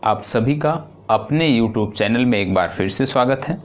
आप सभी का अपने YouTube चैनल में एक बार फिर से स्वागत है।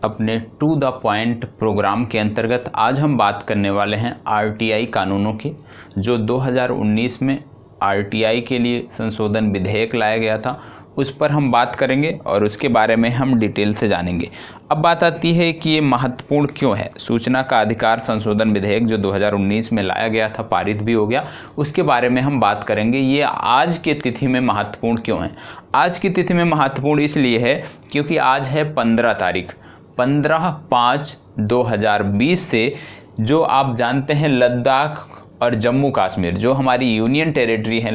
अपने टू द पॉइंट प्रोग्राम के अंतर्गत आज हम बात करने वाले हैं आरटीआई कानूनों की, जो 2019 में आरटीआई के लिए संशोधन विधेयक लाया गया था। उस पर हम बात करेंगे और उसके बारे में हम डिटेल से जानेंगे। अब बात आती है कि ये महत्वपूर्ण क्यों है। सूचना का अधिकार संशोधन विधेयक जो 2019 में लाया गया था, पारित भी हो गया, उसके बारे में हम बात करेंगे। ये आज के तिथि में महत्वपूर्ण क्यों है। आज की तिथि में महत्वपूर्ण इसलिए है क्योंकि आज है 15 तारीख, 15/5/2020 से जो आप जानते हैं लद्दाख और जम्मू कश्मीर, जो हमारी यूनियन टेरिटरी है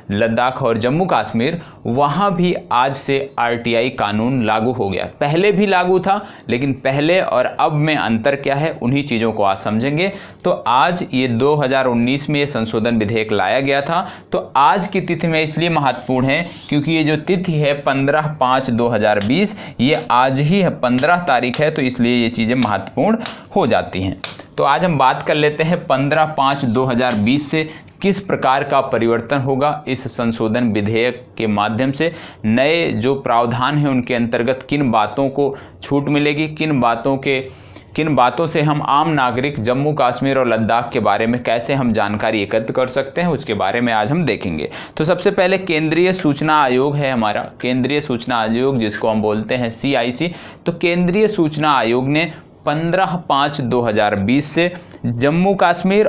लद्दाख और जम्मू कश्मीर, वहाँ भी आज से आरटीआई कानून लागू हो गया। पहले भी लागू था, लेकिन पहले और अब में अंतर क्या है, उन्हीं चीज़ों को आज समझेंगे। तो आज ये 2019 में ये संशोधन विधेयक लाया गया था। तो आज की तिथि में इसलिए महत्वपूर्ण है क्योंकि ये जो तिथि है 15/5/2020, ये आज ही है, 15 तारीख है, तो इसलिए ये चीज़ें महत्वपूर्ण हो जाती हैं। तो आज हम बात कर लेते हैं 15/5/2020 से किस प्रकार का परिवर्तन होगा इस संशोधन विधेयक के माध्यम से। नए जो प्रावधान हैं उनके अंतर्गत किन बातों को छूट मिलेगी, किन बातों से हम आम नागरिक जम्मू कश्मीर और लद्दाख के बारे में कैसे हम जानकारी एकत्र कर सकते हैं, उसके बारे में आज हम देखेंगे। तो सबसे पहले केंद्रीय सूचना आयोग है हमारा, केंद्रीय सूचना आयोग जिसको हम बोलते हैं CIC। तो केंद्रीय सूचना आयोग ने 15/5/2020 से जम्मू कश्मीर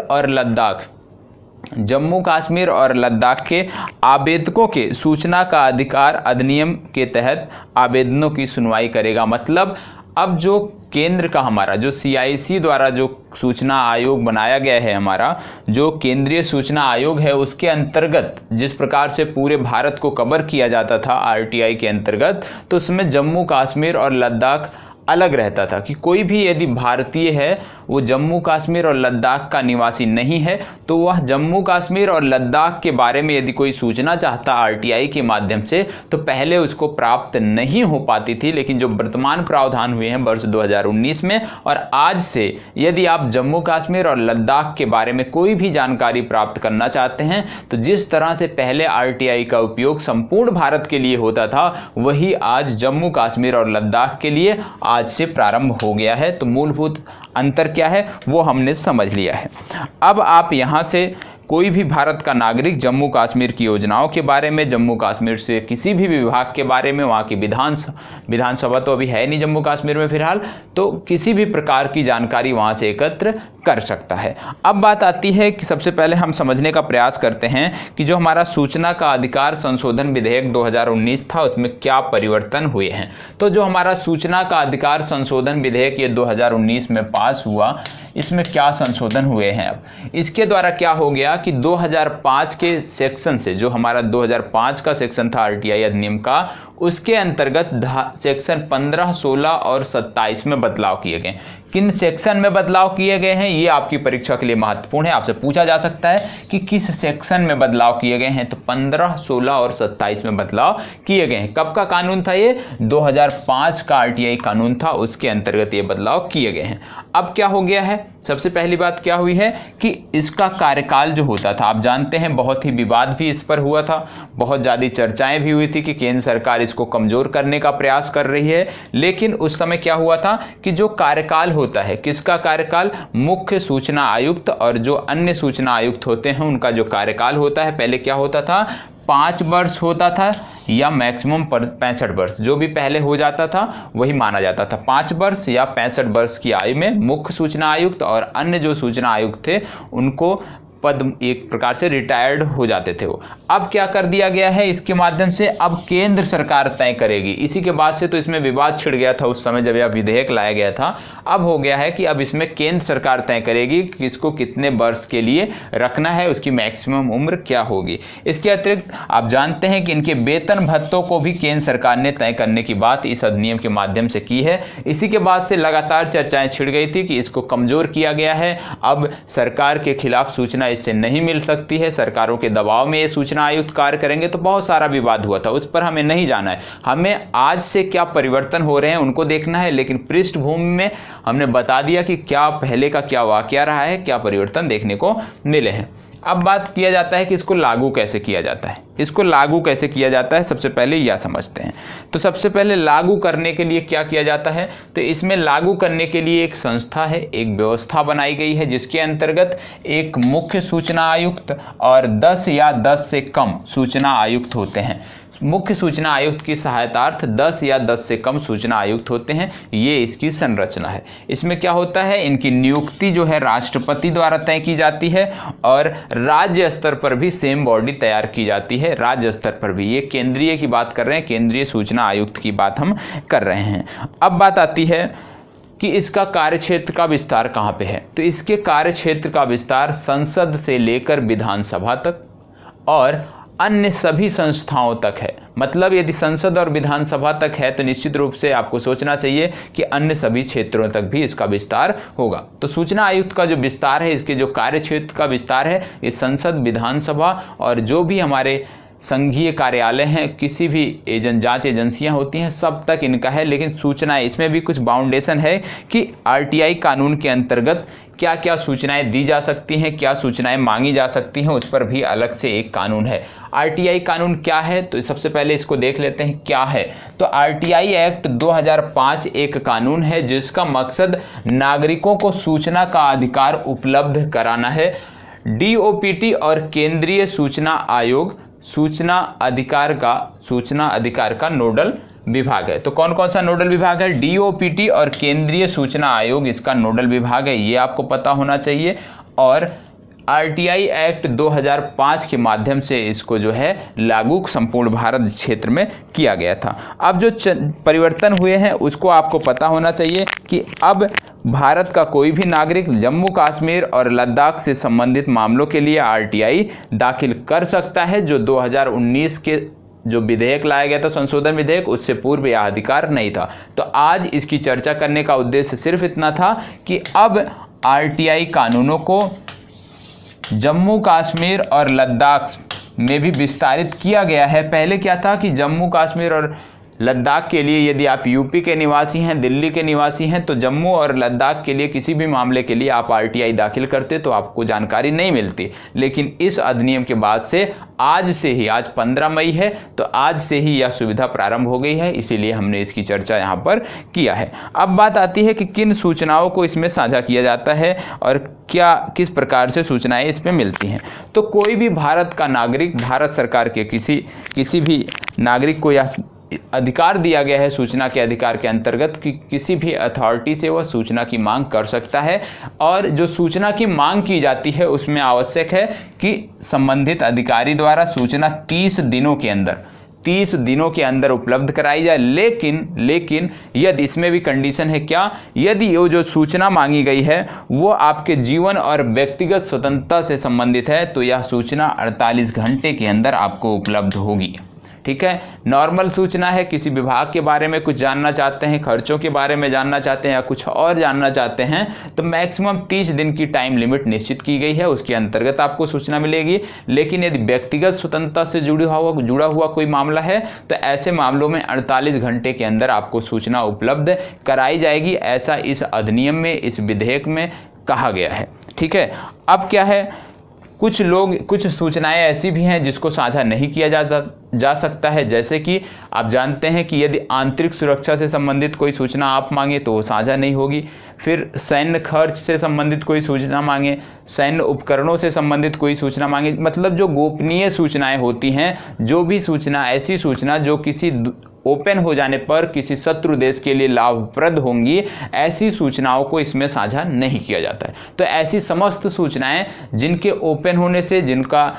और लद्दाख के आवेदकों के सूचना का अधिकार अधिनियम के तहत आवेदनों की सुनवाई करेगा। मतलब अब जो केंद्र का हमारा जो CIC द्वारा जो सूचना आयोग बनाया गया है, हमारा जो केंद्रीय सूचना आयोग है, उसके अंतर्गत जिस प्रकार से पूरे भारत को कवर किया जाता था आरटीआई के अंतर्गत, तो उसमें जम्मू कश्मीर और लद्दाख अलग रहता था कि कोई भी यदि भारतीय है, वो जम्मू कश्मीर और लद्दाख का निवासी नहीं है, तो वह जम्मू कश्मीर और लद्दाख के बारे में यदि कोई सूचना चाहता आरटीआई के माध्यम से, तो पहले उसको प्राप्त नहीं हो पाती थी। लेकिन जो वर्तमान प्रावधान हुए हैं वर्ष 2019 में और आज से, यदि आप जम्मू कश्मीर और लद्दाख के बारे में कोई भी जानकारी प्राप्त करना चाहते हैं, तो जिस तरह से पहले आरटीआई का उपयोग संपूर्ण भारत के लिए होता था, वही आज जम्मू कश्मीर और लद्दाख के लिए आज से प्रारंभ हो गया है। तो मूलभूत अंतर क्या है वो हमने समझ लिया है। अब आप यहाँ से कोई भी भारत का नागरिक जम्मू कश्मीर की योजनाओं के बारे में, जम्मू कश्मीर से किसी भी विभाग के बारे में, वहाँ की विधानसभा तो अभी है नहीं जम्मू कश्मीर में फिलहाल, तो किसी भी प्रकार की जानकारी वहाँ से एकत्र कर सकता है। अब बात आती है कि सबसे पहले हम समझने का प्रयास करते हैं कि जो हमारा सूचना का अधिकार संशोधन विधेयक 2019 था, उसमें क्या परिवर्तन हुए हैं। तो जो हमारा सूचना का अधिकार संशोधन विधेयक ये 2019 में पास हुआ, इसमें क्या संशोधन हुए हैं। अब इसके द्वारा क्या हो गया कि 2005 के सेक्शन से, जो हमारा 2005 का सेक्शन था आरटीआई अधिनियम का, उसके अंतर्गत सेक्शन 15, 16 और 27 में बदलाव किए गए। किन सेक्शन में बदलाव किए गए हैं, ये आपकी परीक्षा के लिए महत्वपूर्ण है। आपसे पूछा जा सकता है कि किस सेक्शन में बदलाव किए गए हैं। तो 15, 16 और 27 में बदलाव किए गए हैं। कब का कानून था ये? 2005 का आरटीआई कानून था, उसके अंतर्गत ये बदलाव किए गए हैं। अब क्या हो गया है, सबसे पहली बात क्या हुई है कि इसका कार्यकाल जो होता था, आप जानते हैं बहुत ही विवाद भी इस पर हुआ था, बहुत ज़्यादा चर्चाएं भी हुई थी कि केंद्र सरकार इसको कमज़ोर करने का प्रयास कर रही है। लेकिन उस समय क्या हुआ था कि जो कार्यकाल होता है, किसका कार्यकाल, मुख्य सूचना आयुक्त और जो अन्य सूचना आयुक्त होते हैं उनका जो कार्यकाल होता है, पहले क्या होता था 5 वर्ष होता था या मैक्सिमम 65 वर्ष, जो भी पहले हो जाता था वही माना जाता था। 5 वर्ष या 65 वर्ष की आयु में मुख्य सूचना आयुक्त और अन्य जो सूचना आयुक्त थे उनको पद एक प्रकार से रिटायर्ड हो जाते थे वो। अब क्या कर दिया गया है इसके माध्यम से, अब केंद्र सरकार तय करेगी। इसी के बाद से तो इसमें विवाद छिड़ गया था उस समय जब यह विधेयक लाया गया था। अब हो गया है कि अब इसमें केंद्र सरकार तय करेगी कि किसको कितने वर्ष के लिए रखना है, उसकी मैक्सिमम उम्र क्या होगी। इसके अतिरिक्त आप जानते हैं कि इनके वेतन भत्तों को भी केंद्र सरकार ने तय करने की बात इस अधिनियम के माध्यम से की है। इसी के बाद से लगातार चर्चाएं छिड़ गई थी कि इसको कमजोर किया गया है। अब सरकार के खिलाफ सूचना इससे नहीं मिल सकती है, सरकारों के दबाव में ये सूचना आयुक्त कार्य करेंगे, तो बहुत सारा विवाद हुआ था। उस पर हमें नहीं जाना है, हमें आज से क्या परिवर्तन हो रहे हैं उनको देखना है। लेकिन पृष्ठभूमि में हमने बता दिया कि क्या पहले का क्या वाकया रहा है, क्या परिवर्तन देखने को मिले हैं। अब बात किया जाता है कि इसको लागू कैसे किया जाता है। इसको लागू कैसे किया जाता है सबसे पहले यह समझते हैं। तो सबसे पहले लागू करने के लिए क्या किया जाता है, तो इसमें लागू करने के लिए एक संस्था है, एक व्यवस्था बनाई गई है जिसके अंतर्गत एक मुख्य सूचना आयुक्त और 10 या 10 से कम सूचना आयुक्त होते हैं। मुख्य सूचना आयुक्त की सहायतार्थ 10 या 10 से कम सूचना आयुक्त होते हैं। ये इसकी संरचना है। इसमें क्या होता है, इनकी नियुक्ति जो है राष्ट्रपति द्वारा तय की जाती है और राज्य स्तर पर भी सेम बॉडी तैयार की जाती है। राज्य स्तर पर भी, ये केंद्रीय की बात कर रहे हैं, केंद्रीय सूचना आयुक्त की बात हम कर रहे हैं। अब बात आती है कि इसका कार्यक्षेत्र का विस्तार कहाँ पे है। तो इसके कार्यक्षेत्र का विस्तार संसद से लेकर विधानसभा तक और अन्य सभी संस्थाओं तक है। मतलब यदि संसद और विधानसभा तक है तो निश्चित रूप से आपको सोचना चाहिए कि अन्य सभी क्षेत्रों तक भी इसका विस्तार होगा। तो सूचना आयुक्त का जो विस्तार है, इसके जो कार्यक्षेत्र का विस्तार है, ये संसद, विधानसभा और जो भी हमारे संघीय कार्यालय हैं, किसी भी जांच एजेंसियां होती हैं, सब तक इनका है। लेकिन सूचनाएं, इसमें भी कुछ बाउंडेशन है कि आरटीआई कानून के अंतर्गत क्या क्या सूचनाएं दी जा सकती हैं, क्या सूचनाएं मांगी जा सकती हैं, उस पर भी अलग से एक कानून है। आरटीआई कानून क्या है, तो सबसे पहले इसको देख लेते हैं क्या है। तो आरटीआई एक्ट 2005 एक कानून है जिसका मकसद नागरिकों को सूचना का अधिकार उपलब्ध कराना है। डीओपीटी और केंद्रीय सूचना आयोग सूचना अधिकार का नोडल विभाग है। तो कौन कौन सा नोडल विभाग है, डीओपीटी और केंद्रीय सूचना आयोग इसका नोडल विभाग है, ये आपको पता होना चाहिए। और आरटीआई एक्ट 2005 के माध्यम से इसको जो है लागू संपूर्ण भारत क्षेत्र में किया गया था। अब जो परिवर्तन हुए हैं उसको आपको पता होना चाहिए कि अब भारत का कोई भी नागरिक जम्मू कश्मीर और लद्दाख से संबंधित मामलों के लिए आरटीआई दाखिल कर सकता है। जो 2019 के जो विधेयक लाया गया था, संशोधन विधेयक, उससे पूर्व यह अधिकार नहीं था। तो आज इसकी चर्चा करने का उद्देश्य सिर्फ इतना था कि अब आरटीआई कानूनों को जम्मू कश्मीर और लद्दाख में भी विस्तारित किया गया है। पहले क्या था कि जम्मू कश्मीर और लद्दाख के लिए यदि आप यूपी के निवासी हैं, दिल्ली के निवासी हैं, तो जम्मू और लद्दाख के लिए किसी भी मामले के लिए आप आरटीआई दाखिल करते तो आपको जानकारी नहीं मिलती। लेकिन इस अधिनियम के बाद से आज से ही, आज 15 मई है, तो आज से ही यह सुविधा प्रारंभ हो गई है, इसीलिए हमने इसकी चर्चा यहाँ पर किया है। अब बात आती है कि किन सूचनाओं को इसमें साझा किया जाता है और क्या किस प्रकार से सूचनाएं इसमें मिलती हैं। तो कोई भी भारत का नागरिक, भारत सरकार के किसी भी नागरिक को यह अधिकार दिया गया है सूचना के अधिकार के अंतर्गत कि किसी भी अथॉरिटी से वह सूचना की मांग कर सकता है। और जो सूचना की मांग की जाती है उसमें आवश्यक है कि संबंधित अधिकारी द्वारा सूचना 30 दिनों के अंदर उपलब्ध कराई जाए। लेकिन यदि इसमें भी कंडीशन है क्या, यदि वो जो सूचना मांगी गई है वो आपके जीवन और व्यक्तिगत स्वतंत्रता से संबंधित है तो यह सूचना 48 घंटे के अंदर आपको उपलब्ध होगी। ठीक है, नॉर्मल सूचना है, किसी विभाग के बारे में कुछ जानना चाहते हैं, खर्चों के बारे में जानना चाहते हैं या कुछ और जानना चाहते हैं, तो मैक्सिमम 30 दिन की टाइम लिमिट निश्चित की गई है, उसके अंतर्गत आपको सूचना मिलेगी। लेकिन यदि व्यक्तिगत स्वतंत्रता से जुड़ा हुआ कोई मामला है तो ऐसे मामलों में 48 घंटे के अंदर आपको सूचना उपलब्ध कराई जाएगी, ऐसा इस अधिनियम में, इस विधेयक में कहा गया है। ठीक है, अब क्या है, कुछ सूचनाएं ऐसी भी हैं जिसको साझा नहीं किया जा सकता है। जैसे कि आप जानते हैं कि यदि आंतरिक सुरक्षा से संबंधित कोई सूचना आप मांगे तो वो साझा नहीं होगी। फिर सैन्य खर्च से संबंधित कोई सूचना मांगे, सैन्य उपकरणों से संबंधित कोई सूचना मांगे, मतलब जो गोपनीय सूचनाएं होती हैं, जो भी सूचना, ऐसी सूचना जो किसी ओपन हो जाने पर किसी शत्रु देश के लिए लाभप्रद होंगी, ऐसी सूचनाओं को इसमें साझा नहीं किया जाता है। तो ऐसी समस्त सूचनाएं जिनके ओपन होने से, जिनका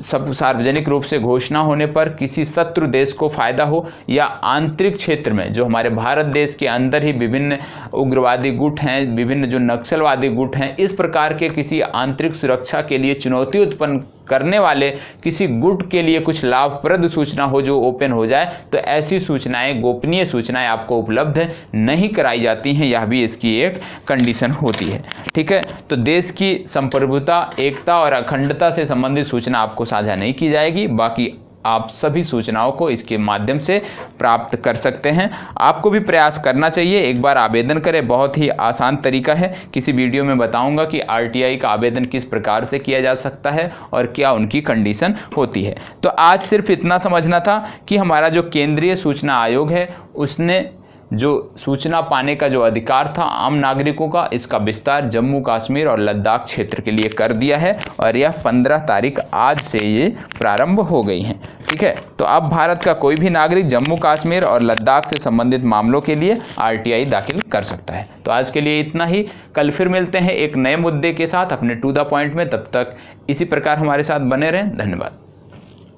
सब सार्वजनिक रूप से घोषणा होने पर किसी शत्रु देश को फायदा हो, या आंतरिक क्षेत्र में जो हमारे भारत देश के अंदर ही विभिन्न उग्रवादी गुट हैं, विभिन्न जो नक्सलवादी गुट हैं, इस प्रकार के किसी आंतरिक सुरक्षा के लिए चुनौती उत्पन्न करने वाले किसी गुट के लिए कुछ लाभप्रद सूचना हो जो ओपन हो जाए, तो ऐसी सूचनाएं, गोपनीय सूचनाएं आपको उपलब्ध नहीं कराई जाती हैं। यह भी इसकी एक कंडीशन होती है। ठीक है, तो देश की संप्रभुता, एकता और अखंडता से संबंधित सूचना आपको साझा नहीं की जाएगी। बाकी आप सभी सूचनाओं को इसके माध्यम से प्राप्त कर सकते हैं। आपको भी प्रयास करना चाहिए, एक बार आवेदन करें, बहुत ही आसान तरीका है। किसी वीडियो में बताऊंगा कि आरटीआई का आवेदन किस प्रकार से किया जा सकता है और क्या उनकी कंडीशन होती है। तो आज सिर्फ इतना समझना था कि हमारा जो केंद्रीय सूचना आयोग है उसने जो सूचना पाने का जो अधिकार था आम नागरिकों का, इसका विस्तार जम्मू कश्मीर और लद्दाख क्षेत्र के लिए कर दिया है और यह 15 तारीख आज से ये प्रारंभ हो गई हैं। ठीक है, तो अब भारत का कोई भी नागरिक जम्मू कश्मीर और लद्दाख से संबंधित मामलों के लिए आरटीआई दाखिल कर सकता है। तो आज के लिए इतना ही, कल फिर मिलते हैं एक नए मुद्दे के साथ अपने टू द पॉइंट में। तब तक इसी प्रकार हमारे साथ बने रहें। धन्यवाद।